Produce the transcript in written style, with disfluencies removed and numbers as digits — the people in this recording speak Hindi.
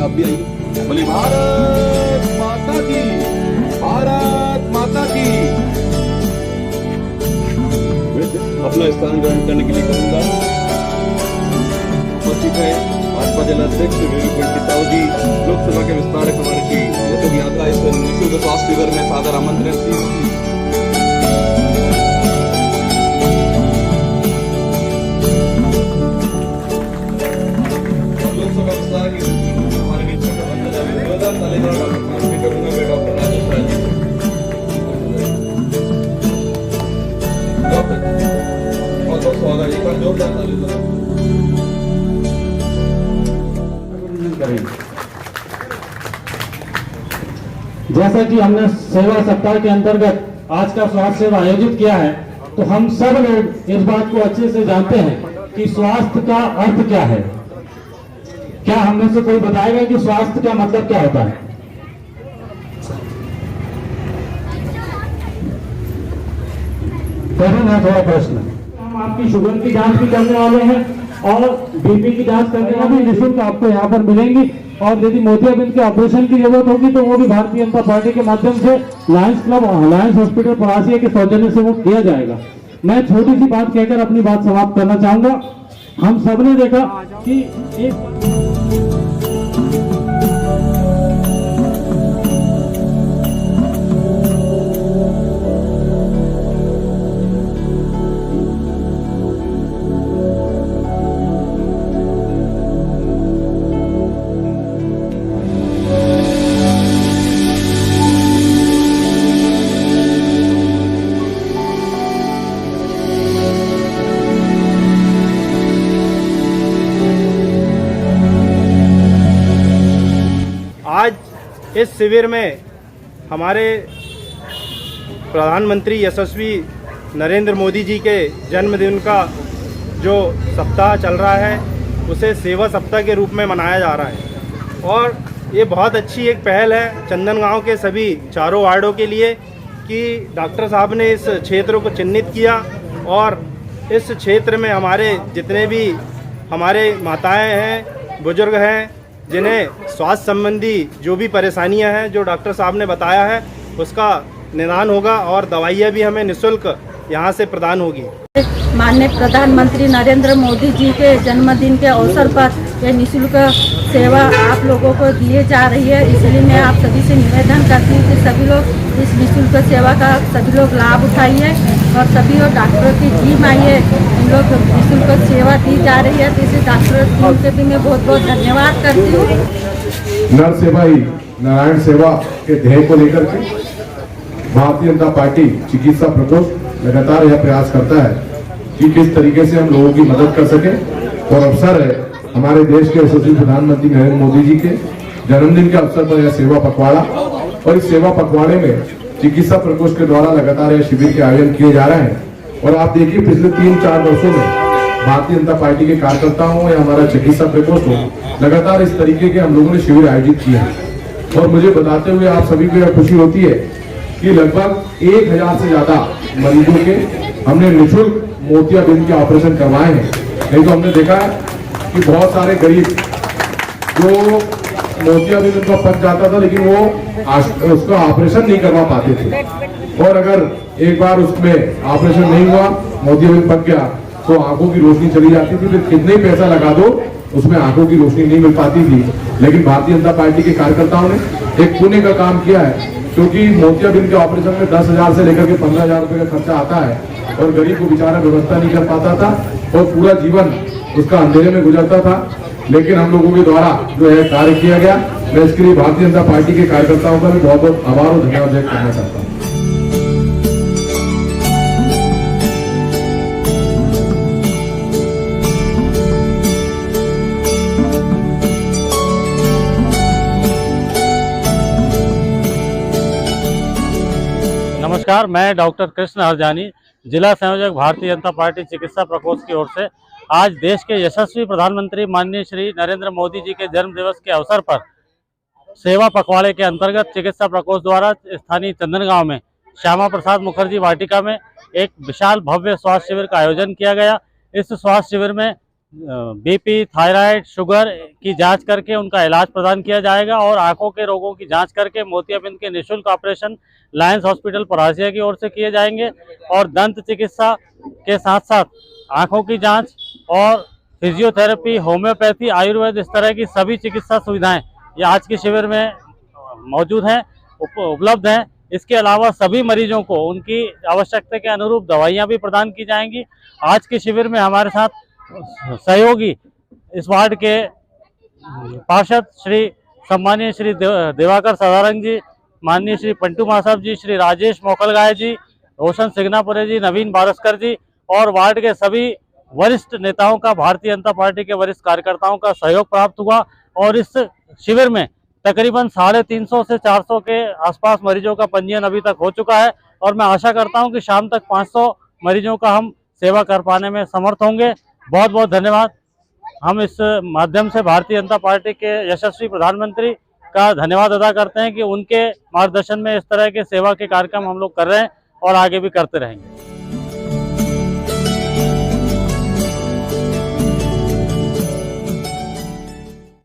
आप भी आइए। बोली भारत माता की, भारत माता की। अपना स्थान ग्रहण करने के लिए करूंगा उपस्थित है भाजपा जिलाध्यक्ष विवेक साहू जी, लोकसभा के विस्तारक वर्ग की मतलब यहाँ का इस निःशुल्क स्वास्थ्य शिविर में सादर आमंत्रण थी। जैसा कि हमने सेवा सप्ताह के अंतर्गत आज का स्वास्थ्य सेवा आयोजित किया है, तो हम सब लोग इस बात को अच्छे से जानते हैं कि स्वास्थ्य का अर्थ क्या है। क्या हम में से कोई बताएगा कि स्वास्थ्य का मतलब क्या होता है? पहले ना थोड़ा प्रश्न, हम आपकी शुगर की जांच भी करने वाले हैं और बीपी की जांच करने वाले भी निःशुल्क आपको यहाँ पर मिलेंगी। और यदि मोतियाबिंद के ऑपरेशन की जरूरत होगी तो वो भी भारतीय जनता पार्टी के माध्यम से Lions club Lions hospital Palasia के सौजन्य से वो किया जाएगा। मैं छोटी सी बात कहकर अपनी बात समाप्त करना चाहूंगा। हम सबने देखा कि एक आज इस शिविर में हमारे प्रधानमंत्री यशस्वी नरेंद्र मोदी जी के जन्मदिन का जो सप्ताह चल रहा है उसे सेवा सप्ताह के रूप में मनाया जा रहा है। और ये बहुत अच्छी एक पहल है चंदनगांव के सभी चारों वार्डों के लिए कि डॉक्टर साहब ने इस क्षेत्र को चिन्हित किया और इस क्षेत्र में हमारे जितने भी हमारे माताएं हैं, बुजुर्ग हैं, जिन्हें स्वास्थ्य संबंधी जो भी परेशानियां हैं जो डॉक्टर साहब ने बताया है उसका निदान होगा और दवाइयाँ भी हमें निःशुल्क यहाँ से प्रदान होगी। माननीय प्रधानमंत्री नरेंद्र मोदी जी के जन्मदिन के अवसर पर ये निःशुल्क सेवा आप लोगों को दिए जा रही है, इसलिए मैं आप सभी से निवेदन करती हूँ कि सभी लोग इस निःशुल्क सेवा का सभी लोग लाभ उठाइए और सभी लोग डॉक्टरों की टीम आई है, इन लोग निःशुल्क सेवा दी जा रही है, तो इसे डॉक्टरों की टीम से भी मैं बहुत बहुत धन्यवाद करती हूँ। नर सेवा ही नारायण सेवा के ध्येय को लेकर के भारतीय जनता पार्टी चिकित्सा प्रकोष्ठ लगातार यह प्रयास करता है कि किस तरीके से हम लोगों की मदद कर सके। और अवसर है हमारे देश के यशस्वी प्रधानमंत्री नरेंद्र मोदी जी के जन्मदिन के अवसर पर यह सेवा पखवाड़ा, और इस सेवा पखवाड़े में चिकित्सा प्रकोष्ठ के द्वारा लगातार यह शिविर के आयोजन किए जा रहे हैं। और आप देखिए पिछले 3-4 वर्षों में भारतीय जनता पार्टी के कार्यकर्ताओं या हमारा चिकित्सा प्रकोष्ठ हो, लगातार इस तरीके के हम लोगों ने शिविर आयोजित किए हैं। और मुझे बताते हुए आप सभी को यह खुशी होती है कि लगभग 1000 से ज्यादा मरीजों के हमने निःशुल्क मोतियाबिंद के ऑपरेशन करवाए हैं। नहीं तो हमने देखा है कि बहुत सारे गरीब जो मोतियाबिंद उनका पक जाता था लेकिन वो उसका ऑपरेशन नहीं करवा पाते थे, और अगर एक बार उसमें ऑपरेशन नहीं हुआ, मोतियाबिंद पक गया तो आंखों की रोशनी चली जाती थी, फिर कितने ही पैसा लगा दो उसमें आंखों की रोशनी नहीं मिल पाती थी। लेकिन भारतीय जनता पार्टी के कार्यकर्ताओं ने एक पुण्य का काम किया है, क्योंकि मोतियाबिंद के ऑपरेशन में 10,000 से लेकर के 15,000 रुपए का खर्चा आता है और गरीब को बेचारा व्यवस्था नहीं कर पाता था और पूरा जीवन उसका अंधेरे में गुजरता था। लेकिन हम लोगों के द्वारा जो है कार्य किया गया, मैं इसके लिए भारतीय जनता पार्टी के कार्यकर्ताओं का भी बहुत बहुत आभार और धन्यवाद व्यक्त करना चाहता हूँ। नमस्कार, मैं डॉक्टर कृष्ण हरजानी, जिला संयोजक भारतीय जनता पार्टी चिकित्सा प्रकोष्ठ की ओर से आज देश के यशस्वी प्रधानमंत्री माननीय श्री नरेंद्र मोदी जी के जन्म दिवस के अवसर पर सेवा पखवाड़े के अंतर्गत चिकित्सा प्रकोष्ठ द्वारा स्थानीय चंदनगांव में श्यामा प्रसाद मुखर्जी वाटिका में एक विशाल भव्य स्वास्थ्य शिविर का आयोजन किया गया। इस स्वास्थ्य शिविर में बीपी, थायराइड, शुगर की जांच करके उनका इलाज प्रदान किया जाएगा और आंखों के रोगों की जांच करके मोतियाबिंद के निःशुल्क ऑपरेशन लायंस हॉस्पिटल परासिया की ओर से किए जाएंगे और दंत चिकित्सा के साथ साथ आंखों की जांच और फिजियोथेरेपी, होम्योपैथी, आयुर्वेद, इस तरह की सभी चिकित्सा सुविधाएं ये आज के शिविर में मौजूद हैं, उपलब्ध हैं। इसके अलावा सभी मरीजों को उनकी आवश्यकता के अनुरूप दवाइयां भी प्रदान की जाएंगी। आज के शिविर में हमारे साथ सहयोगी इस वार्ड के पार्षद श्री सम्मानीय श्री दिवाकर सदारंग जी, माननीय श्री पंटू मासाब जी, श्री राजेश मोकलगाय जी, रोशन सिग्नापुरे जी, नवीन बारस्कर जी और वार्ड के सभी वरिष्ठ नेताओं का, भारतीय जनता पार्टी के वरिष्ठ कार्यकर्ताओं का सहयोग प्राप्त हुआ और इस शिविर में तकरीबन 350 से 400 के आसपास मरीजों का पंजीयन अभी तक हो चुका है और मैं आशा करता हूं कि शाम तक 500 मरीजों का हम सेवा कर पाने में समर्थ होंगे। बहुत बहुत धन्यवाद। हम इस माध्यम से भारतीय जनता पार्टी के यशस्वी प्रधानमंत्री का धन्यवाद अदा करते हैं कि उनके मार्गदर्शन में इस तरह के सेवा के कार्यक्रम हम लोग कर रहे हैं और आगे भी करते रहेंगे।